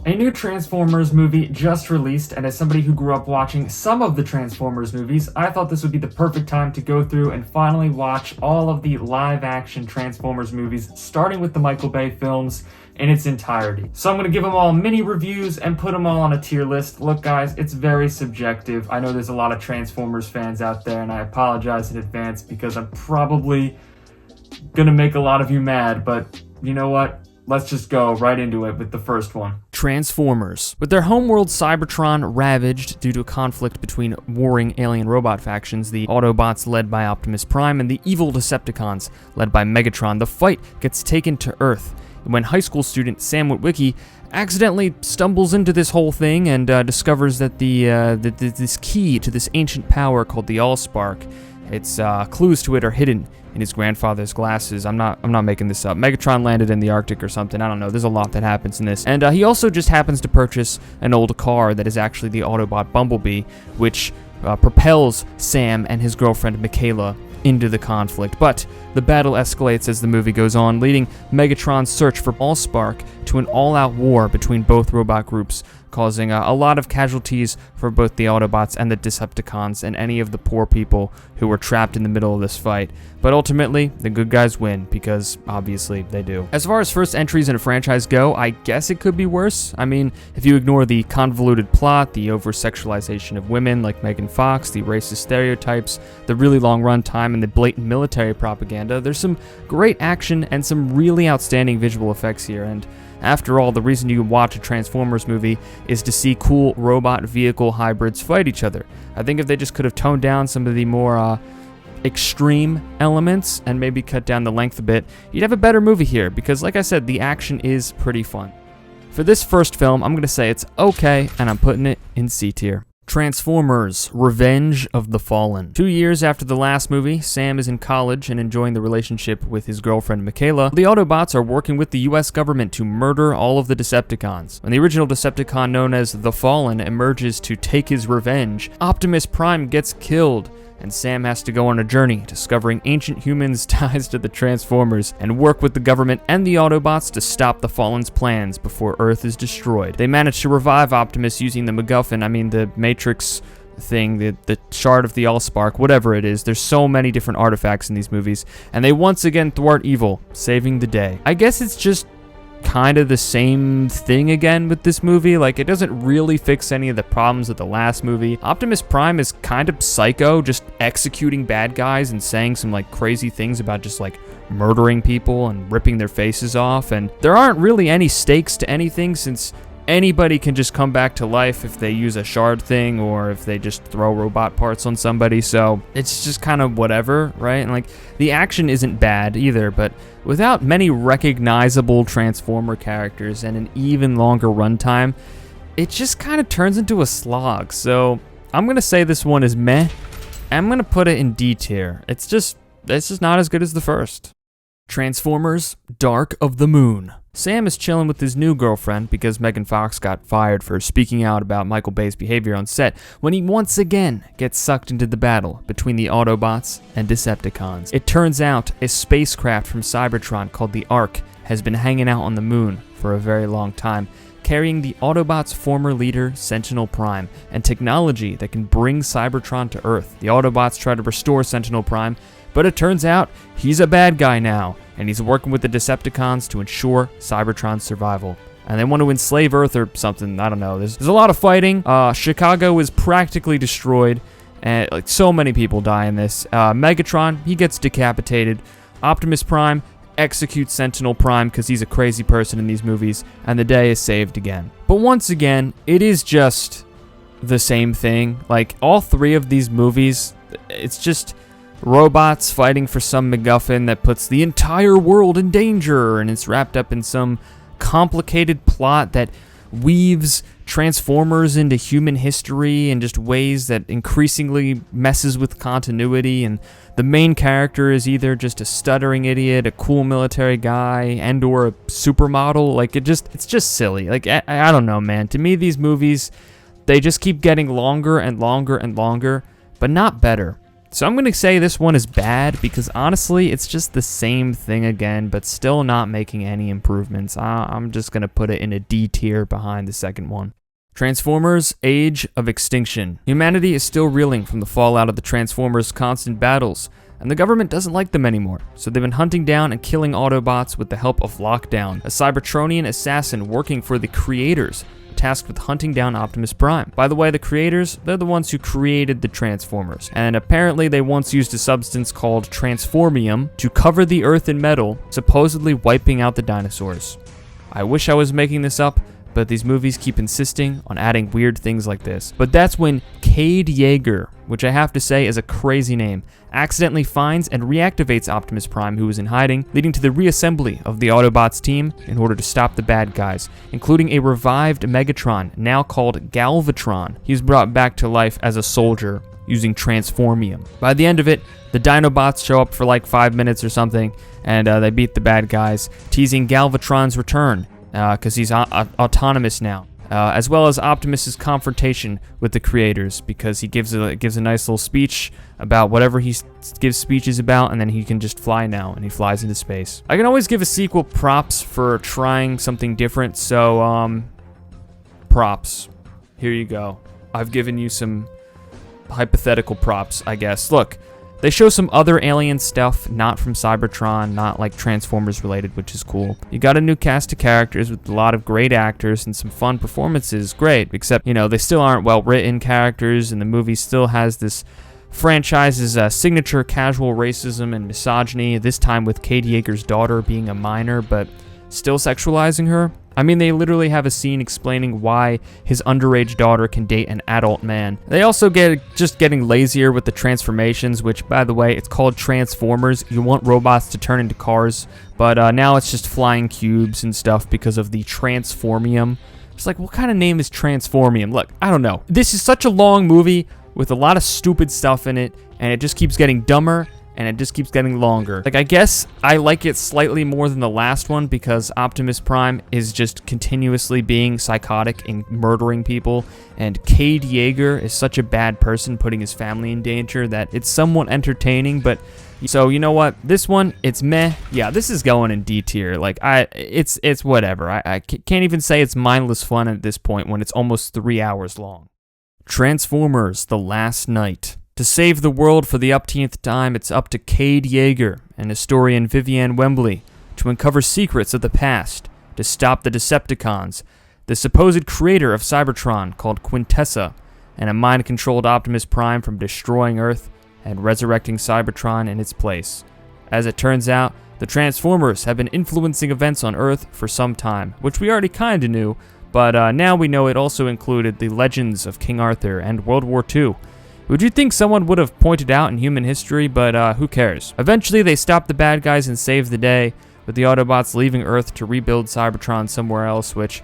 A new Transformers movie just released, and as somebody who grew up watching some of the Transformers movies, I thought this would be the perfect time to go through and finally watch all of the live-action Transformers movies, starting with the Michael Bay films in its entirety. So I'm going to give them all mini reviews and put them all on a tier list. Look guys, it's very subjective. I know there's a lot of Transformers fans out there, and I apologize in advance because I'm probably gonna make a lot of you mad, but you know what? Let's just go right into it with the first one. Transformers. With their homeworld Cybertron ravaged due to a conflict between warring alien robot factions, the Autobots led by Optimus Prime and the evil Decepticons led by Megatron, the fight gets taken to Earth when high school student Sam Witwicky accidentally stumbles into this whole thing and discovers that this key to this ancient power called the Allspark, its clues to it are hidden in his grandfather's glasses. I'm not making this up. Megatron landed in the Arctic or something. I don't know. There's a lot that happens in this. And he also just happens to purchase an old car that is actually the Autobot Bumblebee, which propels Sam and his girlfriend Michaela into the conflict. But the battle escalates as the movie goes on, leading Megatron's search for Allspark to an all-out war between both robot groups, causing a lot of casualties for both the Autobots and the Decepticons and any of the poor people who were trapped in the middle of this fight. But ultimately, the good guys win, because obviously they do. As far as first entries in a franchise go, I guess it could be worse. I mean, if you ignore the convoluted plot, the over-sexualization of women like Megan Fox, the racist stereotypes, the really long runtime, and the blatant military propaganda, there's some great action and some really outstanding visual effects here. And after all, the reason you watch a Transformers movie is to see cool robot vehicle hybrids fight each other. I think if they just could have toned down some of the more extreme elements and maybe cut down the length a bit, you'd have a better movie here, because like I said, the action is pretty fun. For this first film, I'm going to say it's okay, and I'm putting it in C tier. Transformers: Revenge of the Fallen. 2 years after the last movie, Sam is in college and enjoying the relationship with his girlfriend Michaela. The Autobots are working with the US government to murder all of the Decepticons. When the original Decepticon known as the Fallen emerges to take his revenge, Optimus Prime gets killed, and Sam has to go on a journey discovering ancient humans' ties to the Transformers and work with the government and the Autobots to stop the Fallen's plans before Earth is destroyed. They manage to revive Optimus using the MacGuffin, the Matrix thing, the shard of the Allspark, whatever it is. There's so many different artifacts in these movies, and they once again thwart evil, saving the day. I guess it's just kind of the same thing again with this movie. Like, it doesn't really fix any of the problems of the last movie. Optimus Prime is kind of psycho, just executing bad guys and saying some like crazy things about just like murdering people and ripping their faces off, and there aren't really any stakes to anything, since anybody can just come back to life if they use a shard thing or if they just throw robot parts on somebody, so it's just kind of whatever, right? And like, the action isn't bad either, but without many recognizable Transformer characters and an even longer runtime, it just kind of turns into a slog. So I'm going to say this one is meh. I'm going to put it in D tier. It's just not as good as the first. Transformers: Dark of the Moon. Sam is chilling with his new girlfriend because Megan Fox got fired for speaking out about Michael Bay's behavior on set when he once again gets sucked into the battle between the Autobots and Decepticons. It turns out a spacecraft from Cybertron called the Ark has been hanging out on the moon for a very long time, carrying the Autobots' former leader, Sentinel Prime, and technology that can bring Cybertron to Earth. The Autobots try to restore Sentinel Prime, but it turns out he's a bad guy now, and he's working with the Decepticons to ensure Cybertron's survival. And they want to enslave Earth or something, I don't know. There's a lot of fighting. Chicago is practically destroyed, and like so many people die in this. Megatron, he gets decapitated. Optimus Prime executes Sentinel Prime because he's a crazy person in these movies, and the day is saved again. But once again, it is just the same thing. Like, all three of these movies, it's just robots fighting for some MacGuffin that puts the entire world in danger, and it's wrapped up in some complicated plot that weaves Transformers into human history in just ways that increasingly messes with continuity, and the main character is either just a stuttering idiot, a cool military guy, and or a supermodel. Like, it's just silly. Like, I don't know, man. To me, these movies, they just keep getting longer and longer and longer, but not better. So I'm going to say this one is bad because honestly, it's just the same thing again, but still not making any improvements. I'm just going to put it in a D tier behind the second one. Transformers: Age of Extinction. Humanity is still reeling from the fallout of the Transformers' constant battles, and the government doesn't like them anymore, so they've been hunting down and killing Autobots with the help of Lockdown, a Cybertronian assassin working for the creators, tasked with hunting down Optimus Prime. By the way, the creators, they're the ones who created the Transformers, and apparently they once used a substance called transformium to cover the Earth in metal, supposedly wiping out the dinosaurs. I wish I was making this up, but these movies keep insisting on adding weird things like this. But that's when Cade Yeager, which I have to say is a crazy name, accidentally finds and reactivates Optimus Prime, who was in hiding, leading to the reassembly of the Autobots team in order to stop the bad guys, including a revived Megatron, now called Galvatron. He was brought back to life as a soldier using transformium. By the end of it, the Dinobots show up for like 5 minutes or something, and they beat the bad guys, teasing Galvatron's return, because he's autonomous now, as well as Optimus's confrontation with the creators, because he gives a nice little speech about whatever he gives speeches about, and then he can just fly now, and he flies into space. I can always give a sequel props for trying something different, so props. Here you go. I've given you some hypothetical props, I guess. Look. They show some other alien stuff, not from Cybertron, not like Transformers related, which is cool. You got a new cast of characters with a lot of great actors and some fun performances, great, except, you know, they still aren't well-written characters, and the movie still has this franchise's signature casual racism and misogyny, this time with Cade Yeager's daughter being a minor, but still sexualizing her. I mean, they literally have a scene explaining why his underage daughter can date an adult man. They also just getting lazier with the transformations, which, by the way, it's called Transformers. You want robots to turn into cars, but now it's just flying cubes and stuff because of the transformium. It's like, what kind of name is transformium? Look, I don't know. This is such a long movie with a lot of stupid stuff in it, and it just keeps getting dumber, and it just keeps getting longer. Like, I guess I like it slightly more than the last one because Optimus Prime is just continuously being psychotic and murdering people, and Cade Yeager is such a bad person putting his family in danger that it's somewhat entertaining, but so you know what? This one, it's meh. Yeah, this is going in D tier. Like, it's whatever. I can't even say it's mindless fun at this point when it's almost 3 hours long. Transformers: The Last Night. To save the world for the upteenth time, it's up to Cade Yeager and historian Vivienne Wembley to uncover secrets of the past, to stop the Decepticons, the supposed creator of Cybertron called Quintessa, and a mind-controlled Optimus Prime from destroying Earth and resurrecting Cybertron in its place. As it turns out, the Transformers have been influencing events on Earth for some time, which we already kinda knew, but now we know it also included the legends of King Arthur and World War II. Would you think someone would have pointed out in human history, but who cares? Eventually, they stop the bad guys and save the day, with the Autobots leaving Earth to rebuild Cybertron somewhere else, which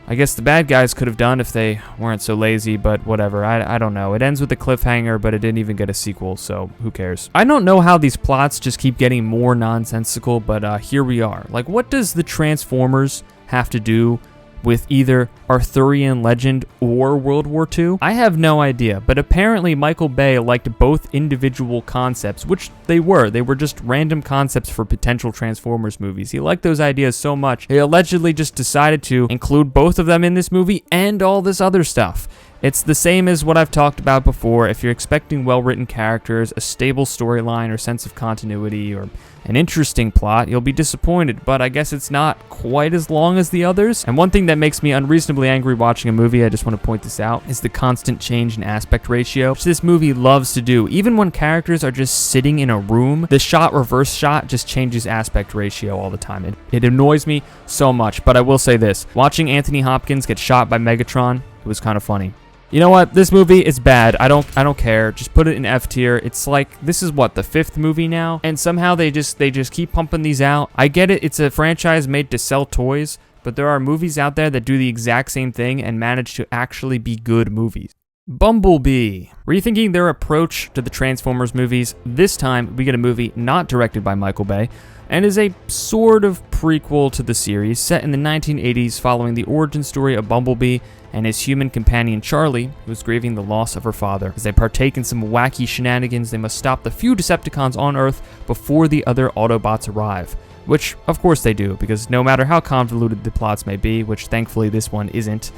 I guess the bad guys could have done if they weren't so lazy, but whatever, I don't know. It ends with a cliffhanger, but it didn't even get a sequel, so who cares? I don't know how these plots just keep getting more nonsensical, but here we are. Like, what does the Transformers have to do with either Arthurian legend or World War II? I have no idea, but apparently Michael Bay liked both individual concepts, which they were. They were just random concepts for potential Transformers movies. He liked those ideas so much, he allegedly just decided to include both of them in this movie and all this other stuff. It's the same as what I've talked about before. If you're expecting well-written characters, a stable storyline or sense of continuity, or an interesting plot, you'll be disappointed, but I guess it's not quite as long as the others. And one thing that makes me unreasonably angry watching a movie, I just want to point this out, is the constant change in aspect ratio, which this movie loves to do. Even when characters are just sitting in a room, the reverse shot just changes aspect ratio all the time. It annoys me so much, but I will say this. Watching Anthony Hopkins get shot by Megatron, it was kind of funny. You know what? This movie is bad. I don't care. Just put it in F tier. It's like, this is what, the 5th movie now? And somehow they just keep pumping these out. I get it. It's a franchise made to sell toys, but there are movies out there that do the exact same thing and manage to actually be good movies. Bumblebee. Rethinking their approach to the Transformers movies, this time we get a movie not directed by Michael Bay, and is a sort of prequel to the series, set in the 1980s following the origin story of Bumblebee and his human companion Charlie, who is grieving the loss of her father. As they partake in some wacky shenanigans, they must stop the few Decepticons on Earth before the other Autobots arrive. Which, of course they do, because no matter how convoluted the plots may be, which thankfully this one isn't,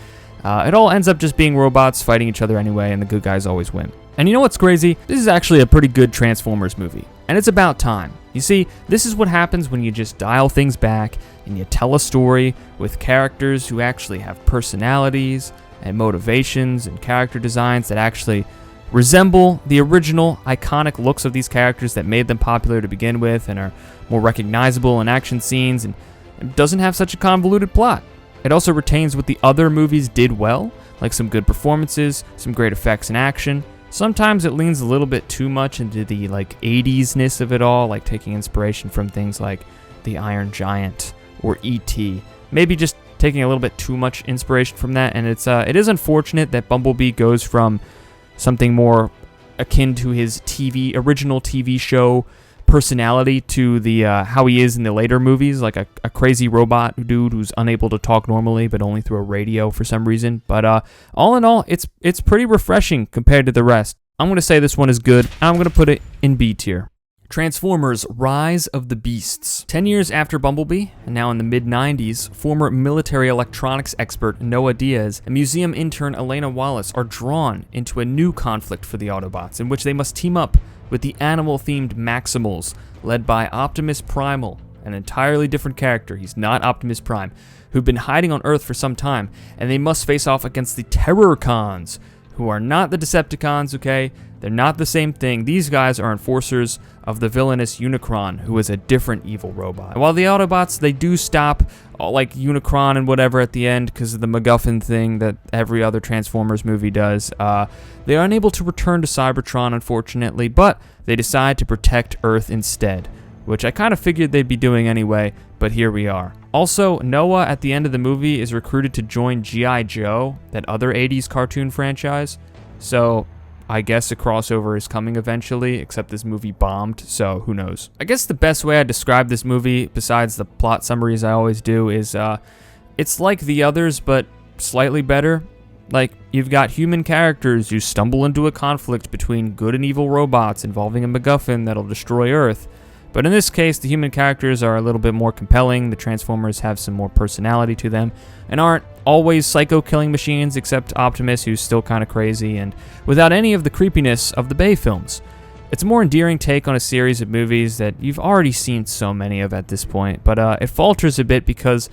it all ends up just being robots fighting each other anyway, and the good guys always win. And you know what's crazy? This is actually a pretty good Transformers movie. And it's about time. You see, this is what happens when you just dial things back and you tell a story with characters who actually have personalities and motivations and character designs that actually resemble the original iconic looks of these characters that made them popular to begin with and are more recognizable in action scenes, and it doesn't have such a convoluted plot. It also retains what the other movies did well, like some good performances, some great effects and action. Sometimes it leans a little bit too much into the 80s-ness of it all, like taking inspiration from things like The Iron Giant or E.T. Maybe just taking a little bit too much inspiration from that, and it is unfortunate that Bumblebee goes from something more akin to his original TV show personality to the how he is in the later movies, like a crazy robot dude who's unable to talk normally but only through a radio for some reason. But all in all, it's pretty refreshing compared to the rest. I'm going to say this one is good, and I'm going to put it in B tier. Transformers Rise of the Beasts. 10 years after Bumblebee, and now in the mid-90s, former military electronics expert Noah Diaz and museum intern Elena Wallace are drawn into a new conflict for the Autobots, in which they must team up with the animal-themed Maximals, led by Optimus Primal, an entirely different character, he's not Optimus Prime, who've been hiding on Earth for some time, and they must face off against the Terrorcons, who are not the Decepticons, okay? They're not the same thing. These guys are enforcers of the villainous Unicron, who is a different evil robot. And while the Autobots, they do stop, like Unicron and whatever at the end, because of the MacGuffin thing that every other Transformers movie does, they are unable to return to Cybertron, unfortunately, but they decide to protect Earth instead, which I kind of figured they'd be doing anyway, but here we are. Also, Noah, at the end of the movie, is recruited to join G.I. Joe, that other 80s cartoon franchise, so I guess a crossover is coming eventually, except this movie bombed, so who knows. I guess the best way I describe this movie, besides the plot summaries I always do, is it's like the others, but slightly better. Like, you've got human characters who stumble into a conflict between good and evil robots involving a MacGuffin that'll destroy Earth. But in this case, the human characters are a little bit more compelling, the Transformers have some more personality to them, and aren't always psycho-killing machines, except Optimus, who's still kind of crazy, and without any of the creepiness of the Bay films. It's a more endearing take on a series of movies that you've already seen so many of at this point, but it falters a bit because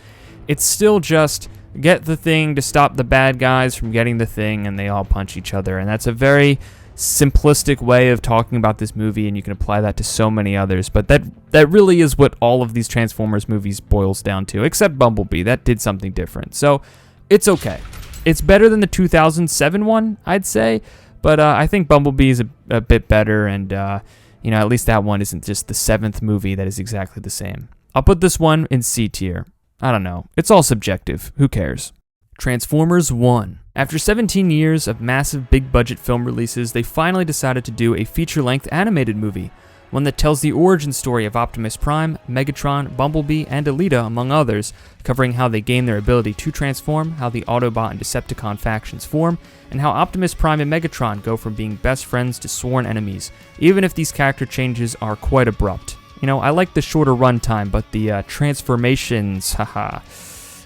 it's still just get the thing to stop the bad guys from getting the thing, and they all punch each other, and that's a very simplistic way of talking about this movie, and you can apply that to so many others, but that really is what all of these Transformers movies boils down to, except Bumblebee. That did something different, so it's okay. It's better than the 2007 one, I'd say, but I think Bumblebee is a bit better, and at least that one isn't just the 7th movie that is exactly the same. I'll put this one in C tier. I don't know. It's all subjective. Who cares? Transformers 1. After 17 years of massive big-budget film releases, they finally decided to do a feature-length animated movie, one that tells the origin story of Optimus Prime, Megatron, Bumblebee, and Alita, among others, covering how they gain their ability to transform, how the Autobot and Decepticon factions form, and how Optimus Prime and Megatron go from being best friends to sworn enemies, even if these character changes are quite abrupt. I like the shorter runtime, but the transformations,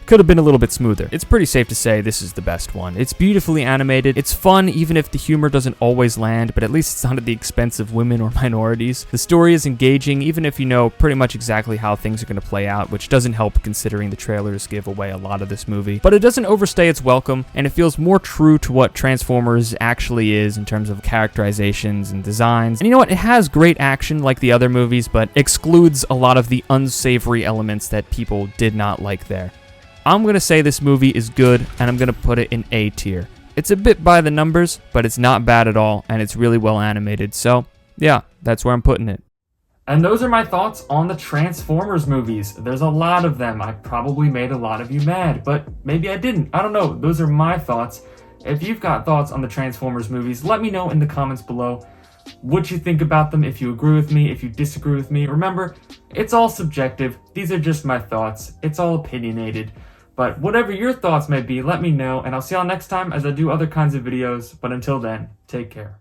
could have been a little bit smoother. It's pretty safe to say this is the best one. It's beautifully animated, it's fun even if the humor doesn't always land, but at least it's not at the expense of women or minorities. The story is engaging even if you know pretty much exactly how things are going to play out, which doesn't help considering the trailers give away a lot of this movie. But it doesn't overstay its welcome, and it feels more true to what Transformers actually is in terms of characterizations and designs. And you know what? It has great action like the other movies, but excludes a lot of the unsavory elements that people did not like there. I'm going to say this movie is good, and I'm going to put it in A tier. It's a bit by the numbers, but it's not bad at all, and it's really well animated, so yeah, that's where I'm putting it. And those are my thoughts on the Transformers movies. There's a lot of them. I probably made a lot of you mad, but maybe I didn't. I don't know. Those are my thoughts. If you've got thoughts on the Transformers movies, let me know in the comments below what you think about them, if you agree with me, if you disagree with me. Remember, it's all subjective. These are just my thoughts. It's all opinionated. But whatever your thoughts may be, let me know, and I'll see y'all next time as I do other kinds of videos. But until then, take care.